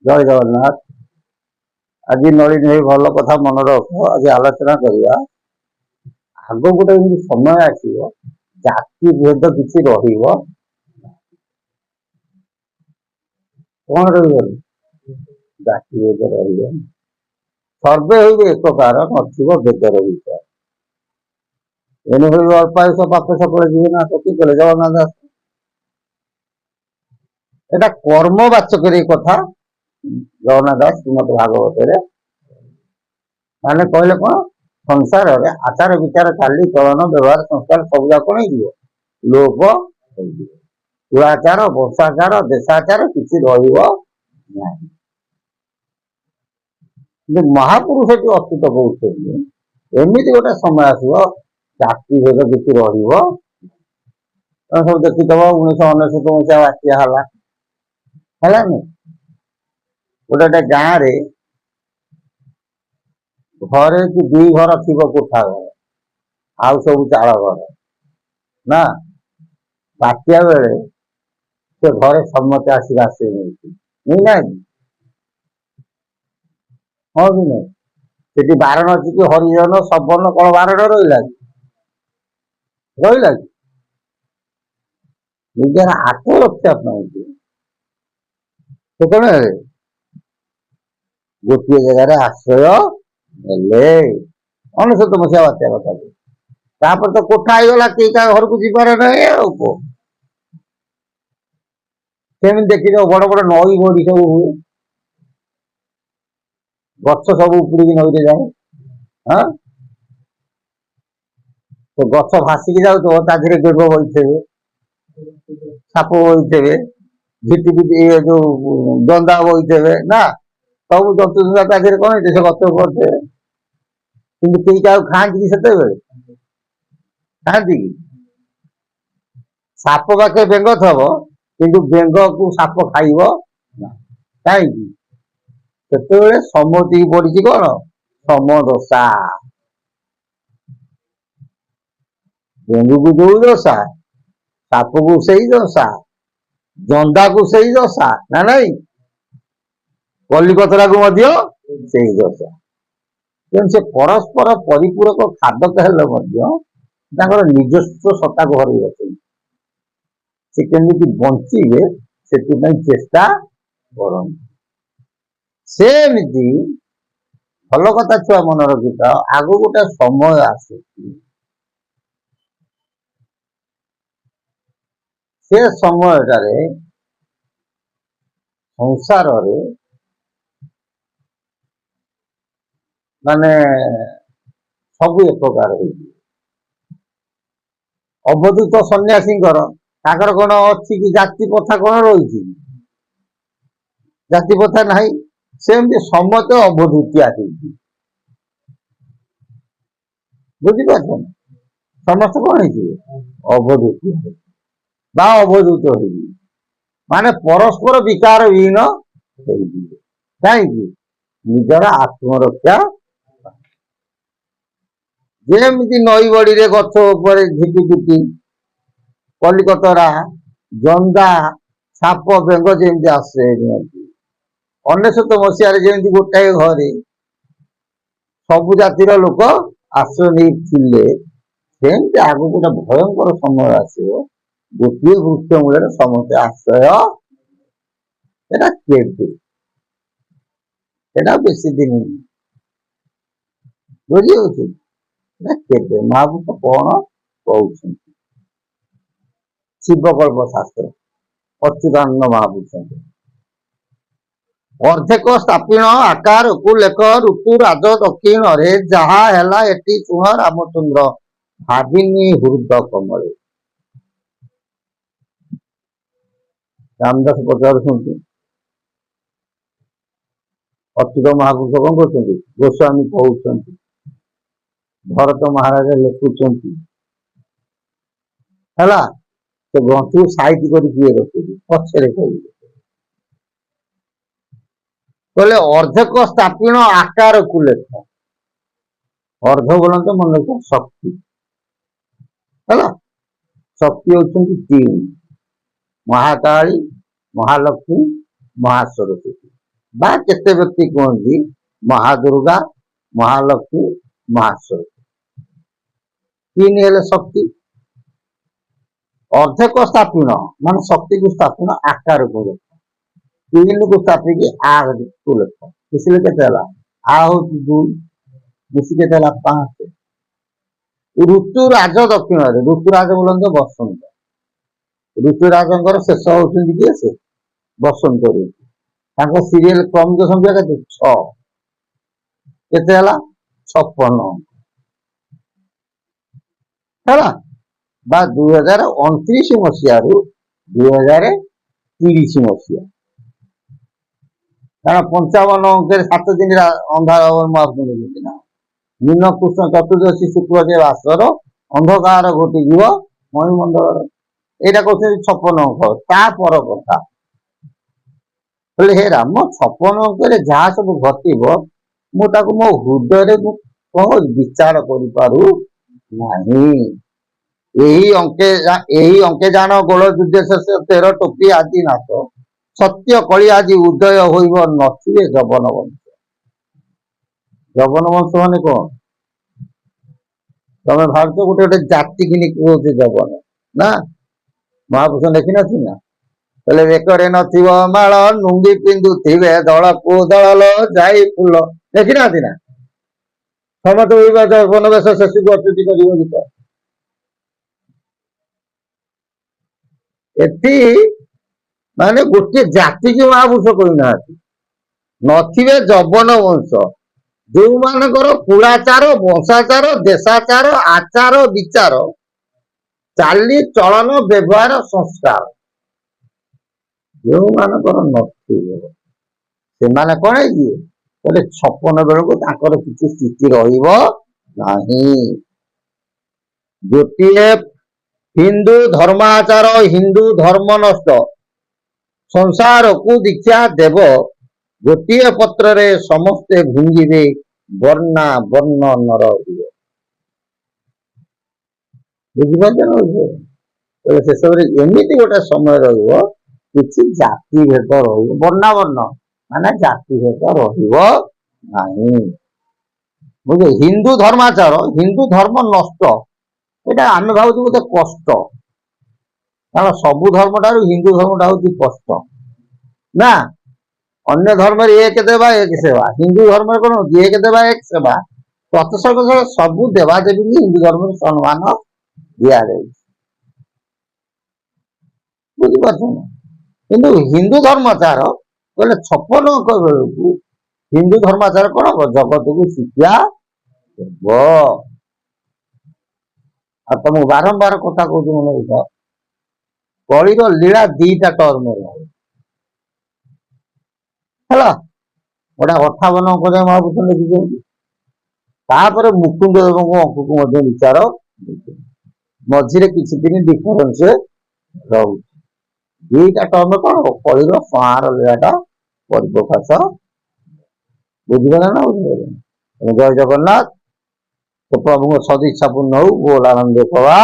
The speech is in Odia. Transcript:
ଜୟ ଜଗନ୍ନାଥ। ଆଜି ନଳିନୀ ଭାଇ ଭଲ କଥା ମନେ ରଖ। ଆଜି ଆଲୋଚନା କରିବା। ଆଗ ଗୋଟେ ଏମିତି ସମୟ ଆସିବ, ଜାତି ଭେଦ କିଛି ରହିବ କଣ ରହିବନି, ଜାତି ଭେଦ ରହିବନି। ସର୍ବେ ହଇବେ ଏକକାର, ନଥିବ ଭେଦର ବିଚାର। ଏଣୁ ହଇବ ଅଳ୍ପାୟୁଷ ପାପ ସକଳ ଜୀବନ ସତୀ କଲେ ଜଗନ୍ନାଥ ଦାସ। এটা କର୍ମବାଚକରେ କଥା ଜଗନ୍ନାଥ ଦାସ ଶ୍ରୀମଦ ଭାଗବତରେ ମାନେ କହିଲେ କଣ, ସଂସାରରେ ଆଚାର ବିଚାର ଚାଲି ଚଳନ ବ୍ୟବହାର ସଂସ୍କାର ସବୁ ଯାକ କଣ ହେଇଯିବ, ଲୋପ ହେଇଯିବ। କୁଳାଚାର ବଂଶାଚାର ଦେଶାଚାର କିଛି ରହିବ ନାହିଁ। କିନ୍ତୁ ମହାପୁରୁଷଟି ଅସ୍ତିତ୍ୱ କହୁଛନ୍ତି, ଏମିତି ଗୋଟେ ସମୟ ଆସିବ ଜାତି ଭେଦ କିଛି ରହିବ। ତମେ ସବୁ ଦେଖିଥିବ 1999 ମସିହା ବାତ୍ୟା ହେଲାନି, ଗୋଟେ ଗାଁରେ ଘରେ କି 2 ଘର ଥିବ କୋଠା ଘର, ଆଉ ସବୁ ଚାଳ ଘର ନା। ବାତ୍ୟା ବେଳେ ସେ ଘରେ ସମସ୍ତେ ଆସି ଆଶ୍ରୟ ନେଇନାହାନ୍ତି, ହଁ କି ନାହିଁ? ସେଠି ବାରଣ ଅଛି କି ହରିଜନ ସବର୍ଣ୍ଣ କଣ ବାରଣ ରହିଲା କି? ନିଜର ଆତ୍ମରକ୍ଷା ପାଇଁ ସେ କଣ ଗୋଟିଏ ଜାଗାରେ ଆଶ୍ରୟ ନେଲେ। 1999 ମସିହା ବାତ୍ୟା କଥା। ତାପରେ ତ କୋଠା ହେଇଗଲା, କେହି କାହା ଘରକୁ ଯିବାର ନାହିଁ ଆଉ। ସେମିତି ଦେଖିଛ ବଡ ବଡ ନଈ ବଢି ସବୁ ହୁଏ, ଗଛ ସବୁ ଉପୁଡିକି ନଈରେ ଯାଏ। ସେ ଗଛ ଭାସିକି ଯାଉଥିବ, ତା ଦେହରେ ବେଗ ବହିଥିବେ, ସାପ ବହିଥିବେ, ଝିଟିପିଟି ଯୋଉ ଦନ୍ଦା ବହିଥିବେ ନା, ସବୁ ଜନ୍ତୁ ତା ଦେହରେ କଣ ହେଇଥିବେ, ସେ ଗଛ ଉପରେ। କିନ୍ତୁ କେହି କାହାକୁ ଖାଆନ୍ତି କି ସେତେବେଳେ? ଖାଆନ୍ତି କି? ସାପ ପାଖେ ବେଙ୍ଗ ଥବ, କିନ୍ତୁ ବେଙ୍ଗକୁ ସାପ ଖାଇବ ନା। କାହିଁକି? ସେତେବେଳେ ସମତିକି ପଡିଛି କଣ, ସମଦଶା। ବେଙ୍ଗୁକୁ ଯୋଉ ଦଶା, ସାପକୁ ସେଇ ଦଶା, ଜନ୍ଦାକୁ ସେଇ ଦଶା ନା ନାଇଁ, କଲିକତରାକୁ ମଧ୍ୟ ସେଇ ଦଶା। ତେଣୁ ସେ ପରସ୍ପର ପରିପୂରକ ଖାଦକ ହେଲେ ମଧ୍ୟ ତାଙ୍କର ନିଜସ୍ୱ ସତ୍ତାକୁ ହରେଇ ରଖନ୍ତି। ସେ କେମିତି ବଞ୍ଚିବେ ସେଥିପାଇଁ ଚେଷ୍ଟା କରନ୍ତି। ସେମିତି ଭଲ କଥା ଛୁଆ ମନେ ରଖିଥାଅ, ଆଗକୁ ଗୋଟେ ସମୟ ଆସୁଛି, ସେ ସମୟଟାରେ ସଂସାରରେ ମାନେ ସବୁ ଏକକାର ହେଇଯିବ। ଅବଧୂତ ସନ୍ନ୍ୟାସୀଙ୍କର ତାଙ୍କର କଣ ଅଛି କି ଜାତି ପ୍ରଥା କଣ ରହିଛି? ଜାତି ପ୍ରଥା ନାହିଁ। ସେମିତି ସମସ୍ତେ ଅବଧୂତିଆ ହେଇଛି, ବୁଝିପାରୁଛ? ସମସ୍ତେ କଣ ହେଇଯିବେ, ଅବଧୂତ ବା ଅବଧୂତ ହେଇଯିବେ, ମାନେ ପରସ୍ପର ବିକାର ବିହୀନ ହେଇଯିବେ। କାହିଁକି? ନିଜର ଆତ୍ମରକ୍ଷା। ଯେମିତି ନଈ ବଡିରେ ଗଛ ଉପରେ ଝିଟିପିଟି କଲିକତରା ଜନ୍ଦା ସାପ ବେଙ୍ଗ ଯେମିତି ଆଶ୍ରୟ ନିଅନ୍ତି, 1999 ମସିହାରେ ଯେମିତି ଗୋଟାଏ ଘରେ ସବୁ ଜାତିର ଲୋକ ଆଶ୍ରୟ ନେଇଥିଲେ, ସେମିତି ଆଗକୁ ଗୋଟେ ଭୟଙ୍କର ସମୟ ଆସିବ, ଗୋଟିଏ ବୃକ୍ଷ ମୂଳରେ ସମସ୍ତେ ଆଶ୍ରୟ। ଏଟା କେବେ? ଏଟା ବେଶୀ ଦିନ ବୁଝିହଉଛି। କେବେ ମହାପୁରୁଷ କଣ କହୁଛନ୍ତି? ଶିବକଳ୍ପ ଶାସ୍ତ୍ର ଅଚ୍ୟୁତାନନ୍ଦ ମହାପୁରୁଷ। ଅର୍ଦ୍ଧେକ ସ୍ଥାପିଣ ଆକାରକୁ ଲେଖ ଋତୁ ରାଜ ଦକ୍ଷିଣରେ, ଯାହା ହେଲା ଏଠି ଶୁଣ ରାମଚନ୍ଦ୍ର ଭାବିନି ହୃଦ କମଳେ। ରାମଦାସ ପଚାରୁଛନ୍ତି, ଅଚ୍ୟୁତ ମହାପୁରୁଷ କଣ କରୁଛନ୍ତି? ଗୋସ୍ୱାମୀ କହୁଛନ୍ତି, ଭରତ ମହାରାଜ ଲେଖୁଛନ୍ତି, ହେଲା। ସେ ଗ୍ରନ୍ଥକୁ ସାଇତି କରି କିଏ ରଖୁଛି, ପଛରେ କହିବେ। କହିଲେ ଅର୍ଦ୍ଧେକ ସ୍ଥାପିଣ ଆକାରକୁ ଲେଖ। ଅର୍ଦ୍ଧ ବୋଲନ୍ତ ମନେ ରଖ, ଶକ୍ତି, ହେଲା। ଶକ୍ତି ହଉଛନ୍ତି 3, ମହାକାଳୀ, ମହାଲକ୍ଷ୍ମୀ, ମହାସରସ୍ୱତୀ। ବା କେତେ ବ୍ୟକ୍ତି କୁହନ୍ତି ମହାଦୁର୍ଗା, ମହାଲକ୍ଷ୍ମୀ, ମହାଶକ୍ତି। ତିନି ହେଲେ ଶକ୍ତି। ଅର୍ଦ୍ଧେକ ସ୍ଥାପନ ମାନେ ଶକ୍ତିକୁ ସ୍ଥାପନ ଆକାରକୁ ଲେଖ। ତିନିକୁ ସ୍ଥାପିକି କୁ ଲେଖ। ମିଶିଲେ କେତେ ହେଲା? ଆ ହଉଛି 2, ମିଶି କେତେ ହେଲା? 5। ଋତୁରାଜ ଦକ୍ଷିଣରେ, ଋତୁରାଜ ବୋଲନ୍ତି ବସନ୍ତ। ଋତୁରାଜଙ୍କର ଶେଷ ହଉଛନ୍ତି କିଏ? ସେ ବସନ୍ତ ଋତୁ। ତାଙ୍କ ସିରିଏଲ କ୍ରମିକ ସଂଖ୍ୟା କେତେ? 6। କେତେ ହେଲା? 56 ହେଲା। ବା 2029 ମସିହାରୁ 2030 ମସିହା, କାରଣ 55 ଅଙ୍କରେ 7 ଦିନ ଅନ୍ଧାର ମହାପୁରୁଷ ନା। ମୀନ କୃଷ୍ଣ ଚତୁର୍ଦ୍ଦଶୀ ଶୁକ୍ଳ ଯେ ବାସର ଅନ୍ଧକାର ଘଟିଯିବ ମଣିମଣ୍ଡଳର। ଏଇଟା କହୁଛନ୍ତି 56 ଅଙ୍କ। ତା ପର କଥା ହେଲେ ହେ ରାମ, 56 ଅଙ୍କରେ ଯାହା ସବୁ ଘଟିବ ମୁଁ ତାକୁ ମୋ ହୃଦୟରେ କଣ ବିଚାର କରିପାରୁ ନାହିଁ। ଏହି ଅଙ୍କେ ଜାଣ ଗୋଳ ଯୁଦ୍ଧ ଶେଷ 13 ଟୋପି ଆଜି ନାଶ। ସତ୍ୟ କଳି ଆଜି ଉଦୟ ହୋଇବ ନଥିବେ ଯବନ ବଂଶ। ଯବନ ବଂଶ ମାନେ କଣ? ତମେ ଭାବୁଛ ଗୋଟେ ଗୋଟେ ଜାତି କିନି କହୁଛି ଯବନ ନା? ମହାପୁରୁଷ ଦେଖିନଥିଲି ନା? ହେଲେ ବେକରେ ନଥିବ ମାଳ, ନୁଙ୍ଗି ପିନ୍ଧୁଥିବେ ଦଳକୁ ଦଳ ଯାଇ ଫୁଲ। ଦେଖିନାହାନ୍ତି ନା? ସମସ୍ତେ ଯବନ ବେଶ ଶେଷକୁ ଅଚ୍ୟୁତି କରିବ ଗୀତ। ଏଠି ମାନେ ଗୋଟିଏ ଜାତିକୁ ମହାପୁରୁଷ କହିନାହାନ୍ତି। ନଥିବେ ଯବନ ବଂଶ, ଯୋଉମାନଙ୍କର କୁଳାଚାର, ବଂଶାଚାର, ଦେଶାଚାର, ଆଚାର ବିଚାର, ଚାଲି ଚଳନ, ବ୍ୟବହାର, ସଂସ୍କାର ଯୋଉମାନଙ୍କର ନଥିବ ସେମାନେ କଣ ହେଇଯିବେ? କହିଲେ 56 ବେଳକୁ ତାଙ୍କର କିଛି ସ୍ଥିତି ରହିବ ନାହିଁ। ଗୋଟିଏ ହିନ୍ଦୁ ଧର୍ମାଚାର, ହିନ୍ଦୁ ଧର୍ମ ନଷ୍ଟ, ସଂସାରକୁ ଦୀକ୍ଷା ଦେବ। ଗୋଟିଏ ପତ୍ରରେ ସମସ୍ତେ ଭୁଙ୍ଗିବେ, ବର୍ଣ୍ଣା ବର୍ଣ୍ଣ ନର ହୁଏ। ବୁଝିପାରୁଛ ନା? ଶେଷରେ ଏମିତି ଗୋଟେ ସମୟ ରହିବ, କିଛି ଜାତି ଭେଦ ରହିବ, ବର୍ଣ୍ଣାବର୍ଣ୍ଣ ମାନେ ଜାତି ଭେଦ ରହିବ ନାହିଁ। ବୁଝେ, ହିନ୍ଦୁ ଧର୍ମାଚାର, ହିନ୍ଦୁ ଧର୍ମ ନଷ୍ଟ, ଏଇଟା ଆମେ ଭାବୁଛୁ ଗୋଟେ କଷ୍ଟ। କାରଣ ସବୁ ଧର୍ମ ଠାରୁ ହିନ୍ଦୁ ଧର୍ମଟା ହଉଛି କଷ୍ଟ ନା। ଅନ୍ୟ ଧର୍ମରେ ଏକ ଦେବା ଏକ ସେବା, ହିନ୍ଦୁ ଧର୍ମରେ କଣ ହଉଛି? ଏକ ଦେବା ଏକ ସେବା। ପ୍ରତ୍ୟେକ ସବୁ ଦେବାଦେବୀଙ୍କୁ ହିନ୍ଦୁ ଧର୍ମରେ ସମ୍ମାନ ଦିଆଯାଇଛି। ବୁଝିପାରୁଛ ନା? କିନ୍ତୁ ହିନ୍ଦୁ ଧର୍ମାଚାର କହିଲେ 56 ଅଙ୍କ ବେଳକୁ ହିନ୍ଦୁ ଧର୍ମାଚାର କଣ ହବ? ଜଗତକୁ ଶିକ୍ଷା ଦେବ। ଆଉ ତମକୁ ବାରମ୍ବାର କଥା କହୁଛି ମନେ ରଖ, କଳିର ଲୀଳା 2ଟା ଟର୍ମ ହେଲା। ଗୋଟେ 58 ଅଙ୍କ ଯାଏ ମହାପୁରୁଷ ଲେଖିଛନ୍ତି। ତାପରେ ମୁକୁନ୍ଦ ଦେବଙ୍କ ଅଙ୍କକୁ ମଧ୍ୟ ବିଚାର, ମଝିରେ କିଛି ଦିନ ଡିଫରେନ୍ସ ରହୁଛି। 2ଟା ଟର୍ମ କଣ ହବ? କଳିର ସଂହାର ଲୀଳାଟା ପରିପ୍ରକାଶ। ବୁଝିଗଲା ନା? ବୁଝିଗଲା? ଜୟ ଜଗନ୍ନାଥ। ପ୍ରଭୁଙ୍କ ସଦିଚ୍ଛା ପୂର୍ଣ୍ଣ ହଉ। ବୋଲ ଆନନ୍ଦ ପ୍ରଭା।